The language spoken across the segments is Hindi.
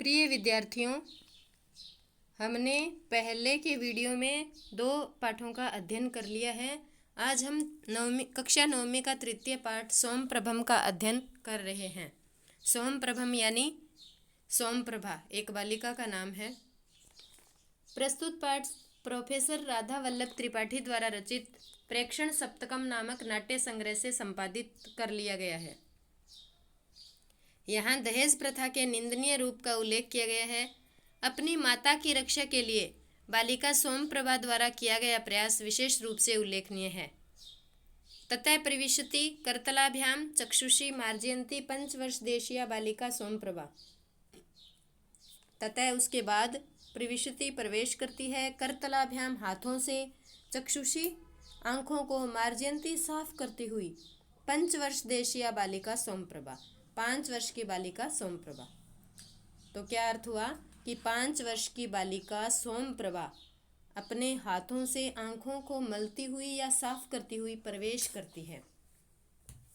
प्रिय विद्यार्थियों, हमने पहले के वीडियो में 2 पाठों का अध्ययन कर लिया है। आज हम कक्षा 9वीं का तृतीय पाठ सोमप्रभम का अध्ययन कर रहे हैं। सोमप्रभम यानी सोमप्रभा एक बालिका का नाम है। प्रस्तुत पाठ प्रोफेसर राधा वल्लभ त्रिपाठी द्वारा रचित प्रेक्षण सप्तकम नामक नाट्य संग्रह से संपादित कर लिया गया है। यहाँ दहेज प्रथा के निंदनीय रूप का उल्लेख किया गया है। अपनी माता की रक्षा के लिए बालिका सोमप्रभा द्वारा किया गया प्रयास विशेष रूप से उल्लेखनीय है। ततः प्रविशति करतलाभ्याम चक्षुषी मार्जयन्ती 5 वर्ष देशीय बालिका सोमप्रभा। ततः उसके बाद प्रविशति प्रवेश करती है, करतलाभ्याम हाथों से, चक्षुषी आँखों को, मार्जयन्ती साफ करती हुई 5 वर्ष देशीय बालिका सोमप्रभा 5 वर्ष की बालिका सोमप्रभा। तो क्या अर्थ हुआ कि 5 वर्ष की बालिका सोमप्रभा अपने हाथों से आँखों को मलती हुई या साफ करती हुई प्रवेश करती है।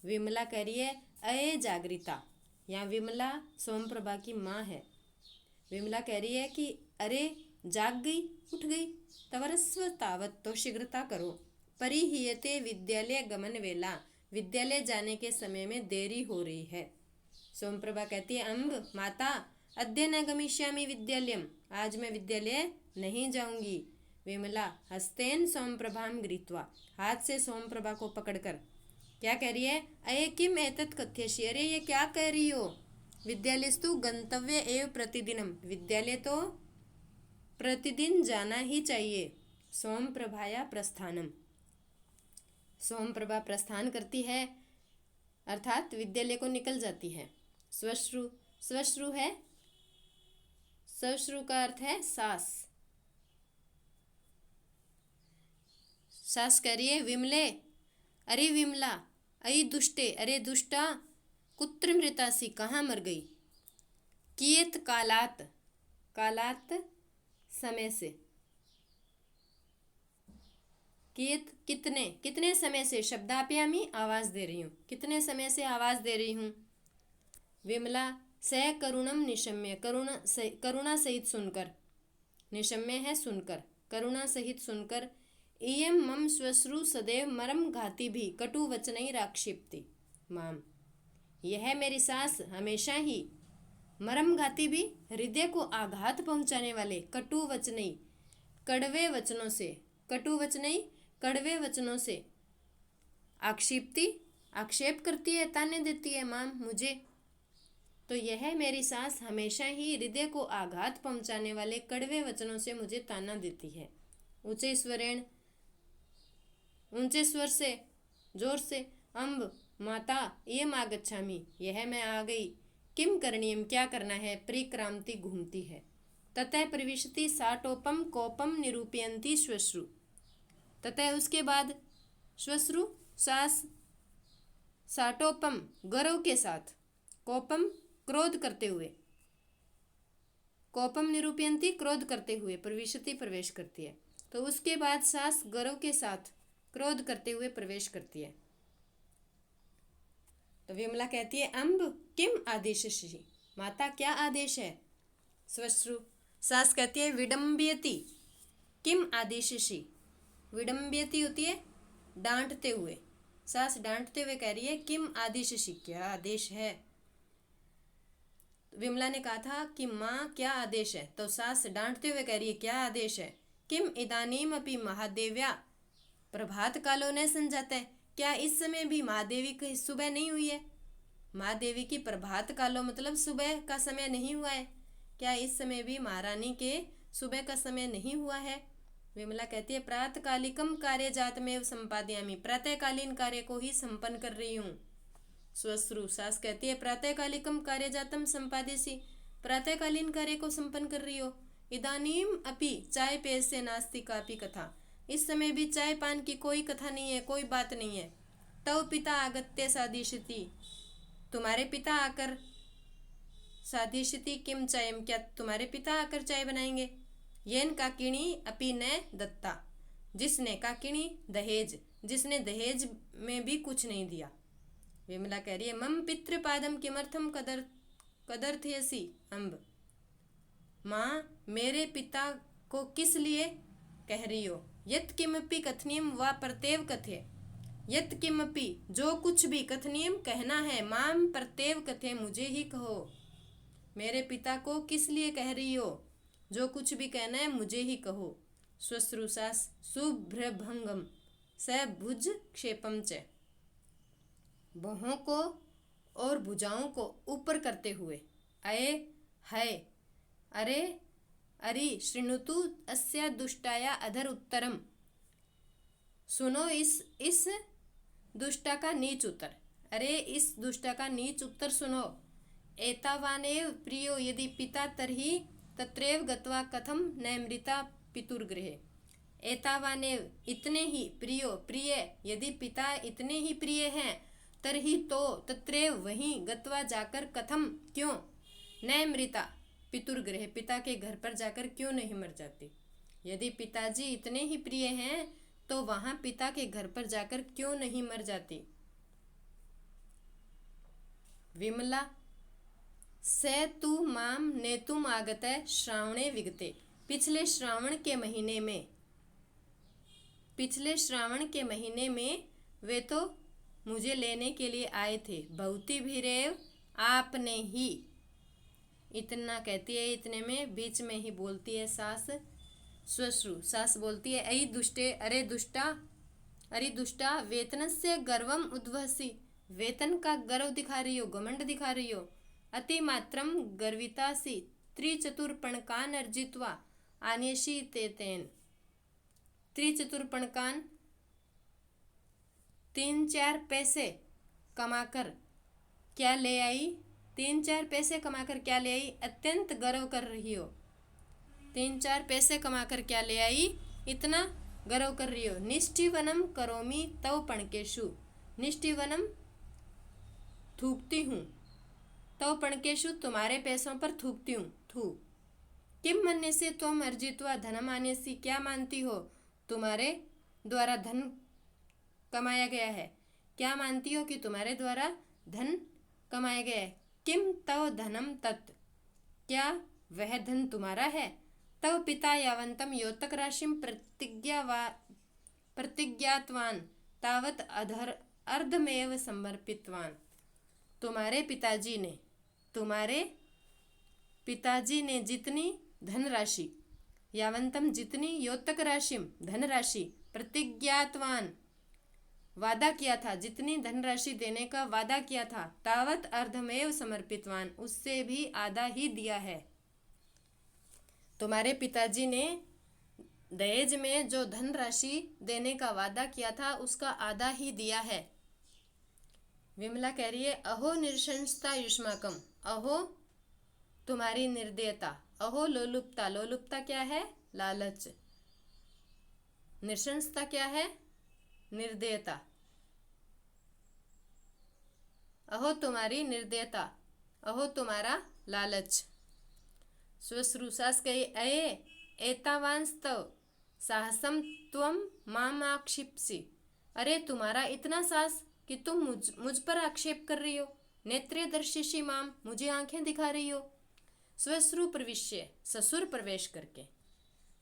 विमला कह रही है अये जागृता, यहाँ विमला सोमप्रभा की माँ है। विमला कह रही है कि अरे जाग गई, उठ गई, तवरस्व तावत, तो शीघ्रता करो। परिहीयते विद्यालय गमन वेला, विद्यालय जाने के समय में देरी हो रही है। सोमप्रभा कहती है अम्ब माता अद्य न गमिष्यामि विद्यालयम, आज मैं विद्यालय नहीं जाऊंगी। विमला हस्तेन सोमप्रभाम गृहीत्वा, हाथ से सोमप्रभा को पकड़कर क्या कह रही है, अये किम एतत् कथयसि, अरे ये क्या कह रही हो। विद्यालयस्तु गंतव्य एव प्रतिदिनम, विद्यालय तो प्रतिदिन जाना ही चाहिए। सोमप्रभाया प्रस्थानम, सोमप्रभा प्रस्थान करती है अर्थात विद्यालय को निकल जाती है। स्वश्रु, स्वश्रु है, स्वश्रु का अर्थ है सास। सास कह रही है विमले, अरे विमला, अयि दुष्टे, अरे दुष्टा, कुत्र मृतासी, कहाँ मर गई। कियत कालात, कालात समय से, कियत कितने, कितने समय से, शब्दाप्यामी आवाज दे रही हूँ, कितने समय से आवाज दे रही हूँ। विमला स करुणम निशम्य, करुणा सहित सुनकर, निशम्य है सुनकर, करुणा सहित सुनकर, इयम मम श्वश्रु सदैव मरम घाती भी कटु वचनई राक्षिप्ति माम, यह मेरी सास हमेशा ही मरम घाती भी, हृदय को आघात पहुंचाने वाले, कटु वचनई कड़वे वचनों से, कटु वचनई कड़वे वचनों से, आक्षिप्ति आक्षेप करती है, ताने देती है, माम मुझे। तो यह मेरी सास हमेशा ही हृदय को आघात पहुंचाने वाले कड़वे वचनों से मुझे ताना देती है। ऊंचे स्वरेण, ऊंचे स्वर से, जोर से, अम्ब माता इयम आगच्छामि, यह मैं आ गई। किम करणीयम, क्या करना है, परिक्रांति घूमती है। ततः प्रविशति साटोपम कोपम निरूपयन्ती श्वश्रु, ततः उसके बाद श्वश्रु सास साटोपम गौरव के साथ, कोपम क्रोध करते हुए, कोपम निरूपयन्ती क्रोध करते हुए, प्रविशति प्रवेश करती है। तो उसके बाद सास गौरव के साथ क्रोध करते हुए प्रवेश करती है। तो विमला कहती है अम्ब किम आदेशसि, माता क्या आदेश है। स्वश्रु सास कहती है विडम्बयति, किम आदेशसि, विडम्बयति होती है डांटते हुए, सास डांटते हुए कह रही है किम आदेशसि, क्या आदेश है। विमला ने कहा था कि माँ क्या आदेश है, तो सास डांटते हुए कह रही है क्या आदेश है। किम इदानीम अपि महादेव्या, प्रभात कालो न संजाते, क्या इस समय भी महादेवी की सुबह नहीं हुई है। महादेवी की प्रभात कालो मतलब सुबह का समय नहीं हुआ है, क्या इस समय भी महारानी के सुबह का समय नहीं हुआ है। विमला कहती है प्रातकालिकम कार्य जात में संपादयामी, प्रातःकालीन कार्य को ही संपन्न कर रही हूँ। स्वश्रु सास कहती है प्रातःकालिकम कार्य जातम संपादेसी, प्रातःकालीन कार्य को संपन्न कर रही हो। इदानीम अपि चाय पेय से नास्ति कापी कथा, इस समय भी चाय पान की कोई कथा नहीं है, कोई बात नहीं है। तव पिता आगत्य साधिशति, तुम्हारे पिता आकर, साधिशति किम चायम, क्या तुम्हारे पिता आकर चाय बनाएंगे। येन काकिणी अपि न दत्ता, जिसने, काकिणी दहेज, जिसने दहेज में भी कुछ नहीं दिया। विमला कह रही है मम पितृपादम किमर्थम कदर्थयसि अम्ब, माँ, मेरे पिता को किस लिए कह रही हो? यत् किमपि कथनीयम व प्रत्येव कथे। यत् किमपि जो कुछ भी, कथनीयम कहना है, माम प्रत्येव कथे मुझे ही कहो। मेरे पिता को किस लिए कह रही हो? जो कुछ भी कहना है मुझे ही कहो। श्वश्रूषास शुभ्रभंगम स भुज क्षेपम च। बाहों को और भुजाओं को ऊपर करते हुए। अये है, अरे अरि शृणुतु अस्या दुष्टाया अधर उत्तरम। सुनो इस दुष्टा का नीच उत्तर। अरे इस दुष्टा का नीच उत्तर सुनो। एतावानेव प्रियो यदि पिता तर्हि तत्रैव गत्वा कथम न मृता पितुर्गृहे। एतावानेव इतने ही, प्रियो प्रिय, यदि पिता इतने ही प्रिय हैं, तरही तो, तत्रैव वहीं, गत्वा जाकर, कथम क्यों, न मृता पितुर्गृह पिता के घर पर जाकर क्यों नहीं मर जाती। यदि पिताजी इतने ही प्रिय हैं तो वहां पिता के घर पर जाकर क्यों नहीं मर जाती। विमला से तु माम नेतुम आगतः श्रावणे विगते। पिछले श्रावण के महीने में वे तो मुझे लेने के लिए आए थे। बहुती भीरेव, आपने ही। इतना कहती है, इतने में बीच में ही बोलती है सास। श्वश्रु सास बोलती है, अयि दुष्टे, अरे दुष्टा, वेतनस्य गर्वम उद्वहसी। वेतन का गर्व दिखा रही हो, घमंड दिखा रही हो। अति मात्रम गर्वितासी त्रिचतुर्पणकान अर्जित्वा आन्यशी तेतेन। त्रिचतुर्पणकान 3-4 पैसे कमाकर क्या ले आई? 3-4 पैसे कमाकर क्या ले आई? अत्यंत गर्व कर रही हो। 3-4 पैसे कमाकर क्या ले आई? इतना गर्व कर रही हो। निष्ठिवनम करोमी तव पणकेशु। निष्ठिवनम थूकती हूँ, तव पणकेशु तुम्हारे पैसों पर थूकती हूँ। थू किम मन्य से तुम अर्जित्वा धनम आन्यसी। क्या मानती हो तुम्हारे द्वारा धन कमाया गया है? क्या मानती हो कि तुम्हारे द्वारा धन कमाया गया है? किम तव धनम तत्। क्या वह धन तुम्हारा है? तव पिता यावंतम योतक राशिम प्रतिज्ञातवान तावत अर्धमेव समर्पितवान। तुम्हारे पिताजी ने जितनी धनराशि, यावंतम जितनी, योतक राशिम धनराशि, प्रतिज्ञातवान वादा किया था, जितनी धनराशि देने का वादा किया था, तावत अर्धमेव समर्पितवान उससे भी आधा ही दिया है। तुम्हारे पिताजी ने दहेज में जो धनराशि देने का वादा किया था उसका आधा ही दिया है। विमला कह रही है, अहो निरशंसता युष्माकम। अहो तुम्हारी निर्दयता। अहो लोलुपता। लोलुपता क्या है? लालच। निरशंसता क्या है? निर्दयता। अहो तुम्हारी निर्दयता, अहो तुम्हारा लालच। श्वश्रूषास कही, अये एतावांस्तव साहसम त्वम माम आक्षिप्सि। अरे तुम्हारा इतना साहस कि तुम मुझ पर आक्षेप कर रही हो। नेत्रे दर्शिषि माम, मुझे आंखें दिखा रही हो। श्वश्रु प्रविश्य, ससुर प्रवेश करके।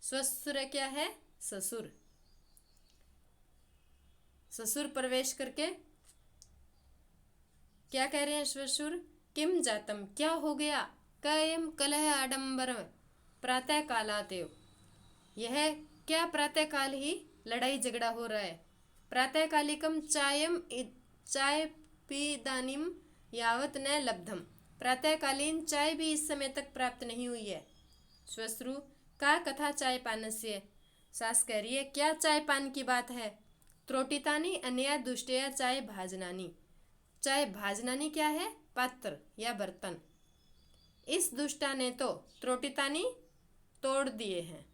श्वश्र क्या है? ससुर। ससुर प्रवेश करके क्या कह रहे हैं श्वशुर? किम जातम, क्या हो गया? कयम कलह आडंबर प्रातः कालातेव। यह क्या प्रातः काल ही लड़ाई झगड़ा हो रहा है? प्रातः कालिकम चाय पीदानिम यावत न लब्धम। प्रातःकालीन चाय भी इस समय तक प्राप्त नहीं हुई है। श्वश्रु का कथा चाय पानस्य। सास कह रही है, क्या चाय पान की बात है? त्रोटितानी अन्या दुष्टया चाय भाजनानी। चाय भाजनानी क्या है? पात्र या बर्तन। इस दुष्टा ने तो त्रोटितानी तोड़ दिए हैं।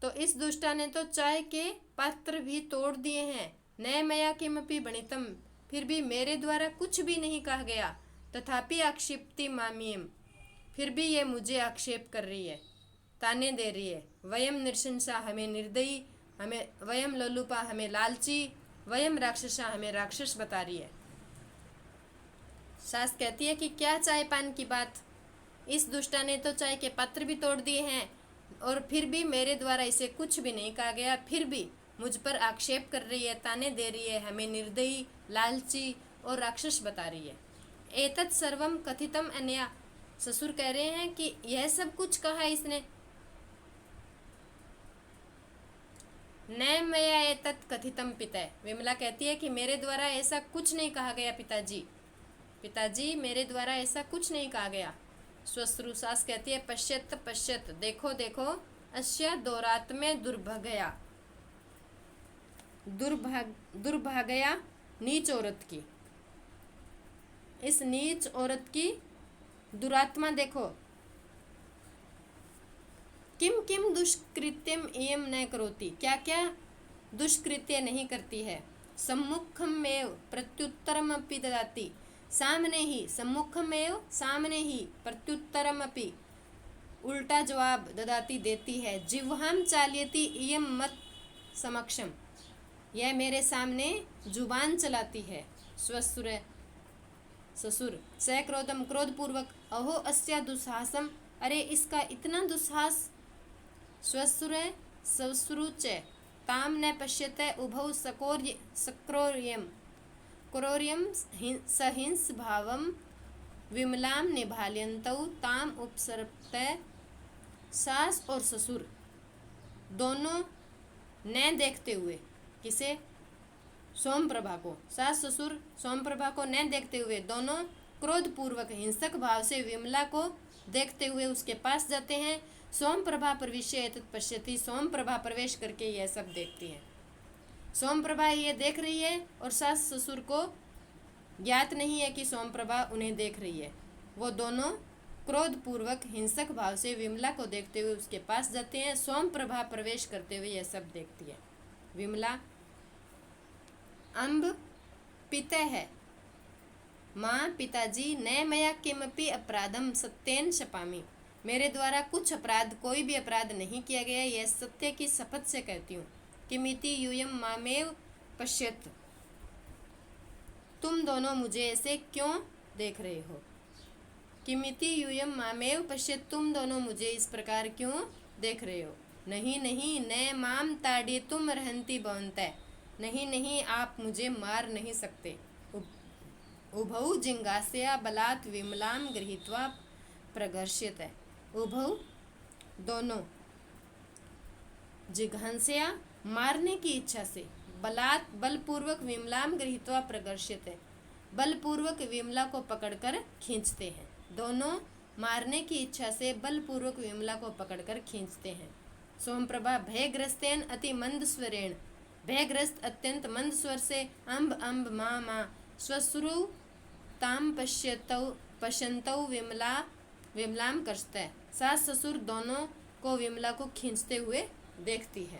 तो इस दुष्टा ने तो चाय के पात्र भी तोड़ दिए हैं। न मया किमपि बणितम, फिर भी मेरे द्वारा कुछ भी नहीं कहा गया। तथापि आक्षिप्ति मामीयम, फिर भी ये मुझे आक्षेप कर रही है, ताने दे रही है। वयम नृशंसा, हमें निर्दयी, वयम लोलुपा, हमें लालची, वयम राक्षसा, हमें राक्षस बता रही है। सास कहती है कि क्या चाय पान की बात? इस दुष्टा ने तो चाय के पात्र भी तोड़ दिए हैं और फिर भी मेरे द्वारा इसे कुछ भी नहीं कहा गया, फिर भी मुझ पर आक्षेप कर रही है, ताने दे रही है, हमें निर्दयी, लालची और राक्षस बता रही है। एतत् सर्वम कथितम अन्या, ससुर कह रहे हैं कि यह सब कुछ कहा इसने। न मया एतत् कथितम पिता, विमला कहती है कि मेरे द्वारा ऐसा कुछ नहीं कहा गया पिताजी, पिताजी मेरे द्वारा ऐसा कुछ नहीं कहा गया। श्वश्रु सास कहती है पश्यत पश्यत, देखो देखो, अश्य दौरात्म्य दुर्भाग्या, दुर्भाग्या नीच औरत की, इस नीच औरत की दुरात्मा देखो। किम किम दुष्कृत्यम इयम न करोति, क्या क्या दुष्कृत्य नहीं करती है। सम्मुखमेव प्रत्युत्तरमपि ददाति, सामने ही, सम्मुखमेव सामने ही, प्रत्युत्तरमपि उल्टा जवाब ददाती देती है। जिह्वाम चाल्यति इयम मत समक्षम, यह मेरे सामने जुबान चलाती है। श्वश्रुर ससुर सक्रोधम, क्रोधपूर्वक, अहो अस्या दुस्साहसम, अरे इसका इतना दुस्साहस। श्वश्रुर ससुरुच ताम न पश्यते उभौ सक्रोर्यम क्रोर्यम सहिंस भावम विमलाम निभाल्यन्तौ ताम उपसर्पते। सास और ससुर दोनों न देखते हुए, किसे? सोमप्रभा को। सास ससुर सोमप्रभा को न देखते हुए दोनों क्रोधपूर्वक हिंसक भाव से विमला को देखते हुए उसके पास जाते हैं। सोमप्रभा प्रविश्य एतत् पश्यति, सोमप्रभा प्रवेश करके यह सब देखती है। सोमप्रभा ये देख रही है और सास ससुर को ज्ञात नहीं है कि सोमप्रभा उन्हें देख रही है। वो दोनों क्रोधपूर्वक हिंसक भाव से विमला को देखते हुए उसके पास जाते हैं। सोमप्रभा प्रवेश करते हुए यह सब देखती है। विमला अम्ब पिता है, माँ पिताजी न मया किमपि अपराधम सत्येन शपामि, मेरे द्वारा कुछ अपराध, कोई भी अपराध नहीं किया गया, यह सत्य की शपथ से कहती हूँ। किमिति यूयम मामेव पश्यत, तुम दोनों मुझे ऐसे क्यों देख रहे हो। किमिति यूयम मामेव पश्यत, तुम दोनों मुझे इस प्रकार क्यों देख रहे हो। नहीं नहीं, न माम ताड़यितुम अर्हन्ति भवन्तः, नहीं नहीं, आप मुझे मार नहीं सकते। उभौ जिंगास्या बलात् विमलाम गृहीत्वा प्रघर्ष्यते, उभौ दोनों, जिघांस्या मारने की इच्छा से, बलात् बलपूर्वक, विमलाम गृहीत्वा प्रघर्ष्यते, बलपूर्वक विमला को पकड़कर खींचते हैं। दोनों मारने की इच्छा से बलपूर्वक विमला को पकड़कर खींचते हैं। सोमप्रभा भयग्रस्तेन अति मंद स्वरेण, भयग्रस्त अत्यंत मंद स्वर से, अम्ब अम्ब माँ माँ, श्वश्रु ताम पश्यन्तौ विमलाम कर्षते, सास ससुर दोनों को विमला को खींचते हुए देखती है।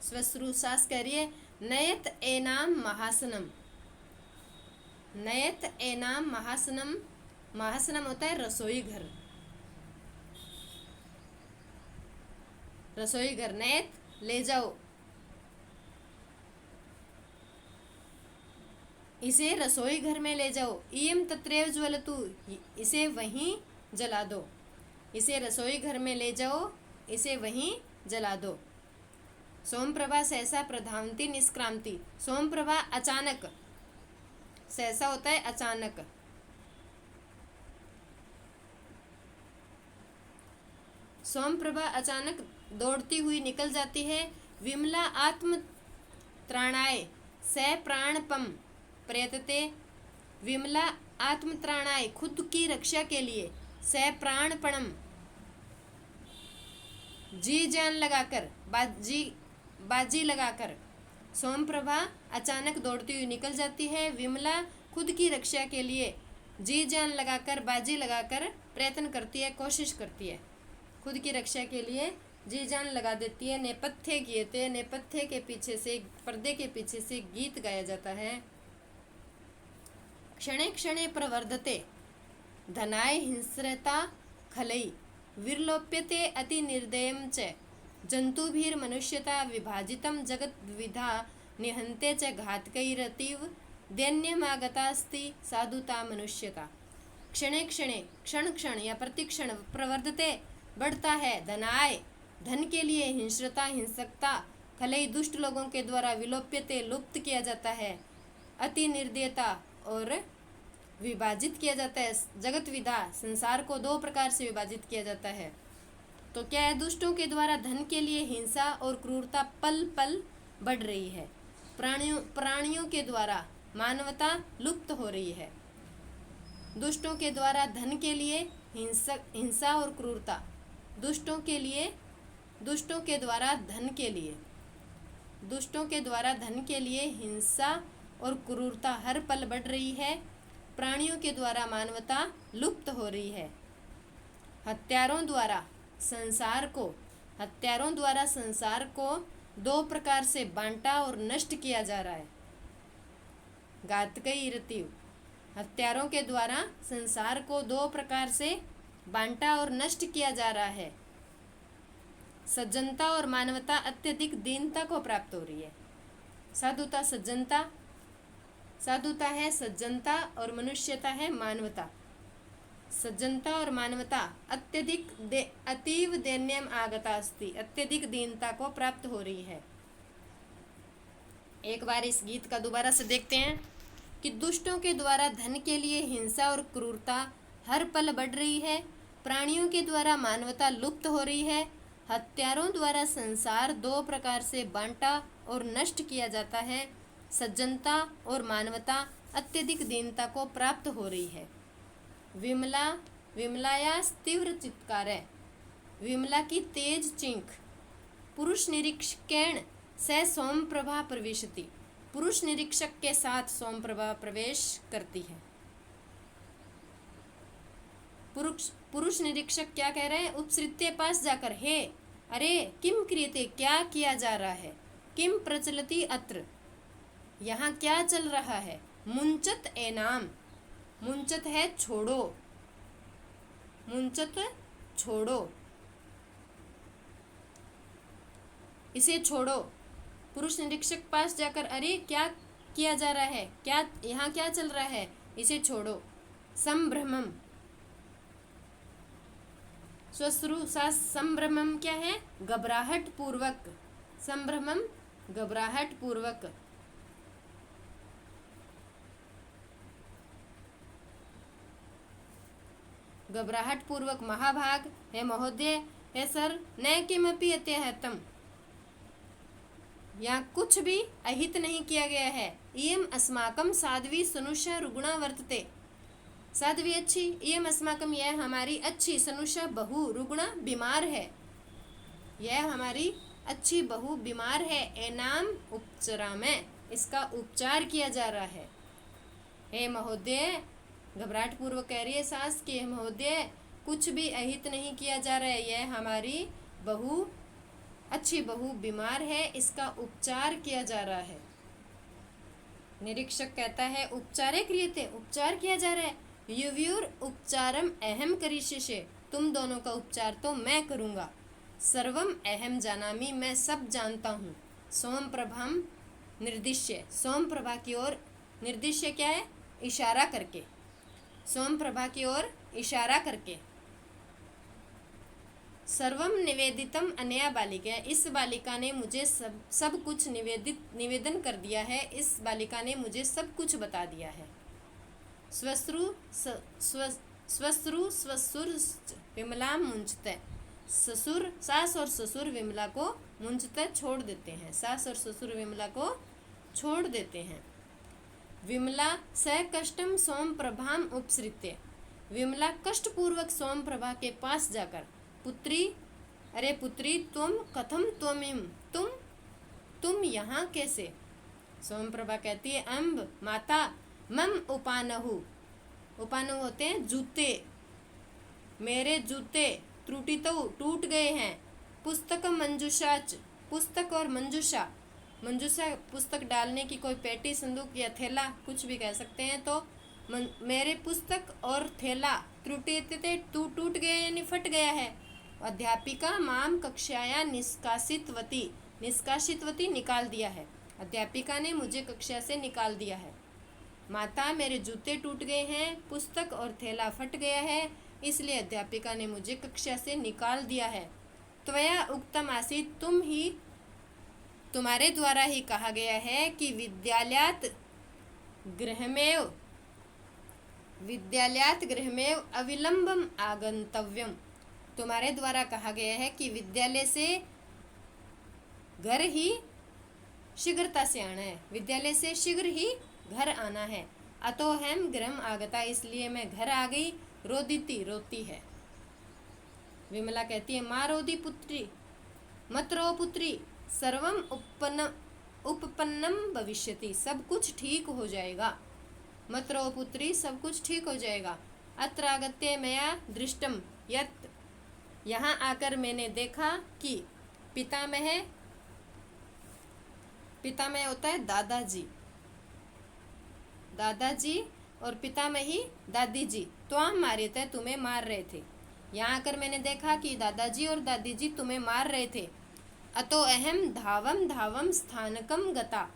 श्वश्रु सास कह रही है नयत एनाम महासनम, नयत एनाम महासनम, महासनम होता है रसोई घर, रसोई घर, नयत ले जाओ, इसे रसोई घर में ले जाओ। इयम तत्रैव ज्वलतु, इसे वहीं जला दो, इसे रसोई घर में ले जाओ, इसे वहीं जला दो। सोमप्रभा सहसा प्रधावती निष्क्रांति, सोमप्रभा अचानक, सहसा होता है अचानक, सोमप्रभा अचानक दौड़ती हुई निकल जाती है। विमला आत्म त्राणाय स प्राणपम प्रयतते, विमला आत्मत्राणाय खुद की रक्षा के लिए, स प्राणपणम जी जान लगाकर, बाजी लगाकर, सोमप्रभा अचानक दौड़ती हुई निकल जाती है। विमला खुद की रक्षा के लिए जी जान लगाकर, बाजी लगाकर प्रयत्न करती है, कोशिश करती है, खुद की रक्षा के लिए जी जान लगा देती है। नेपथ्य गीते, नेपथ्य के पीछे से, पर्दे के पीछे से गीत गाया जाता है। क्षणे क्षणे प्रवर्धते धनाय हिंस्रता खलई, विर्लोप्यते अति निर्दयं च जंतुभिर्मनुष्यता विभाजितं जगत् द्विधा निहन्ते च घातकैरतीव दैन्यमागतास्ति साधुता मनुष्यता। क्षणे क्षणे क्षण क्षण या प्रतिक्षण प्रवर्धते बढ़ता है। धनाय धन के लिए हिंस्रता हिंसकता खलई दुष्ट लोगों के द्वारा विलोप्यते लुप्त किया जाता है। अति निर्दयता और विभाजित किया जाता है। जगत विधा संसार को दो प्रकार से विभाजित किया जाता है। तो क्या है, दुष्टों के द्वारा धन के लिए हिंसा और क्रूरता पल पल बढ़ रही है। प्राणियों के द्वारा मानवता लुप्त हो रही है। दुष्टों के द्वारा धन के लिए हिंसा और क्रूरता, दुष्टों के द्वारा धन के लिए हिंसा और क्रूरता हर पल बढ़ रही है। प्राणियों के द्वारा मानवता लुप्त हो रही है। हत्यारों द्वारा संसार को दो प्रकार से बांटा और नष्ट किया जा रहा है। घातकई रतिव, हत्यारों के द्वारा संसार को दो प्रकार से बांटा और नष्ट किया जा रहा है। सज्जनता और मानवता अत्यधिक दीनता को प्राप्त हो रही है। साधुता है सज्जनता और मनुष्यता है मानवता। सज्जनता और मानवता अतीव दैन्यम आगता अस्ति, अत्यधिक दीनता को प्राप्त हो रही है। एक बार इस गीत का दोबारा से देखते हैं कि दुष्टों के द्वारा धन के लिए हिंसा और क्रूरता हर पल बढ़ रही है। प्राणियों के द्वारा मानवता लुप्त हो रही है। हत्यारों द्वारा संसार दो प्रकार से बांटा और नष्ट किया जाता है। सज्जनता और मानवता अत्यधिक दीनता को प्राप्त हो रही है। विमलाया तीव्र चित्कार है, विमला की तेज चींख। पुरुष निरीक्षकेण से सोम प्रभा प्रविशति, पुरुष निरीक्षक के साथ सोम प्रभा प्रवेश करती है। पुरुष निरीक्षक क्या कह रहे हैं? उपसृत्य पास जाकर, हे अरे किम क्रियते, क्या किया जा रहा है। किम प्रचलति अत्र, यहाँ क्या चल रहा है। मुंचत एनाम, मुंचत है छोड़ो, मुंचत छोड़ो, इसे छोड़ो। पुरुष निरीक्षक पास जाकर, अरे क्या किया जा रहा है, क्या यहाँ क्या चल रहा है, इसे छोड़ो। संभ्रमम, संभ्रमम क्या है? घबराहट पूर्वक। संभ्रमम घबराहट पूर्वक। घबराहट पूर्वक। महाभाग है महोदय, है सर, न किमपि अत्यहतम, यहाँ कुछ भी अहित नहीं किया गया है। इयम अस्माकं साध्वी सनुषा रुग्णा वर्तते, साध्वी अच्छी, इयम अस्माकं यह हमारी अच्छी, सनुषा बहू, रुग्णा बीमार है, यह हमारी अच्छी बहू बीमार है। एनाम उपचरा में, इसका उपचार किया जा रहा है। हे महोदय, घबराहट पूर्वक कह रही है सास कि महोदय कुछ भी अहित नहीं किया जा रहा है, यह हमारी बहू, अच्छी बहू बीमार है, इसका उपचार किया जा रहा है। निरीक्षक कहता है उपचारे क्रियते, उपचार किया जा रहा है। युव्युर उपचारम अहम करिष्ये, तुम दोनों का उपचार तो मैं करूँगा। सर्वम अहम जानामि, मैं सब जानता हूँ। सोम प्रभाम निर्दिश्य, सोम प्रभा की ओर, निर्दिश्य क्या है? इशारा करके, सोम प्रभा की ओर इशारा करके। सर्वम निवेदितम अनया बालिका, इस बालिका ने मुझे सब कुछ निवेदन कर दिया है, इस बालिका ने मुझे सब कुछ बता दिया है। स्वसुर विमला मुंचते, ससुर, सास और ससुर विमला को मुंचते छोड़ देते हैं, सास और ससुर विमला को छोड़ देते हैं। विमला स कष्टम सोम प्रभाम उपसृत्य, विमला कष्टपूर्वक सोम प्रभा के पास जाकर, पुत्री, अरे पुत्री तुम कथम त्वमिम, तुम यहाँ कैसे? सोम प्रभा कहती है अम्ब माता, मम उपानहु, उपानहु होते हैं जूते, मेरे जूते त्रुटि तो टूट गए हैं। पुस्तक मंजुषाच, पुस्तक और मंजुषा, मंजुषा पुस्तक डालने की कोई पेटी, संदूक या थैला, कुछ भी कह सकते हैं। तो मेरे पुस्तक और थैला त्रुटि टूट गए यानी फट गया है। अध्यापिका माम कक्षाया निष्कासितवती, निष्कासितवती निकाल दिया है, अध्यापिका ने मुझे कक्षा से निकाल दिया है। माता, मेरे जूते टूट गए हैं, पुस्तक और थैला फट गया है, इसलिए अध्यापिका ने मुझे कक्षा से निकाल दिया है। त्वया उक्तम आसीत्, तुम्हारे द्वारा ही कहा गया है कि विद्यालयात् गृहमेव अविलंबम आगंतव्यम। तुम्हारे द्वारा कहा गया है कि विद्यालय से घर ही शीघ्रता से आना है, विद्यालय से शीघ्र ही घर आना है। अतोहम गृहम आगता, इसलिए मैं घर आ गई। रोदिति, रोती है। विमला कहती है, माँ रोदी पुत्री, मत रो पुत्री, सर्वम उपपन्नम भविष्यति, सब कुछ ठीक हो जाएगा। मत रो पुत्री, सब कुछ ठीक हो जाएगा। अत्र आगत्य मया दृष्टम यत्, यहाँ आकर मैंने देखा कि पितामह होता है दादाजी, दादाजी और पितामही दादी जी, त्वाम मारिते, तुम्हें मार रहे थे। यहाँ आकर मैंने देखा कि दादाजी और दादी जी तुम्हें मार रहे थे। अतो अहम धावम धावम स्थानकम गता,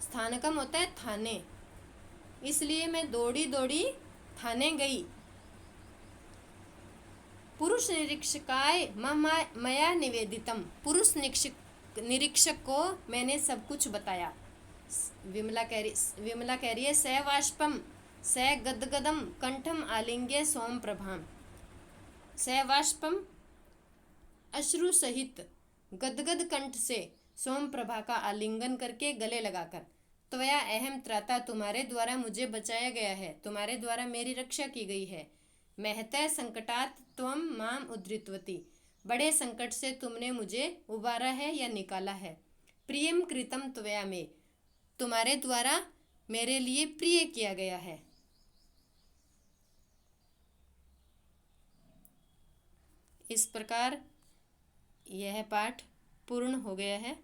स्थानकम होता है थाने, इसलिए मैं दौड़ी दौड़ी थाने गई। पुरुष निरीक्षकाय मया निवेदितम, पुरुष निरीक्षक को मैंने सब कुछ बताया। विमला कह रही है, स वाष्पम स गदगदम कंठम आलिंग्य सोम प्रभाम। स वाष्पम, अश्रु सहित, गदगद कंठ से सोम प्रभा का आलिंगन करके गले लगाकर। त्वया अहम त्राता, तुम्हारे द्वारा मुझे बचाया गया है, तुम्हारे द्वारा मेरी रक्षा की गई है। महतः संकटात् त्वम माम उद्धृतवती, बड़े संकट से तुमने मुझे उबारा है या निकाला है। प्रियम कृतम त्वया में, तुम्हारे द्वारा मेरे लिए प्रिय किया गया है। इस प्रकार यह पाठ पूर्ण हो गया है।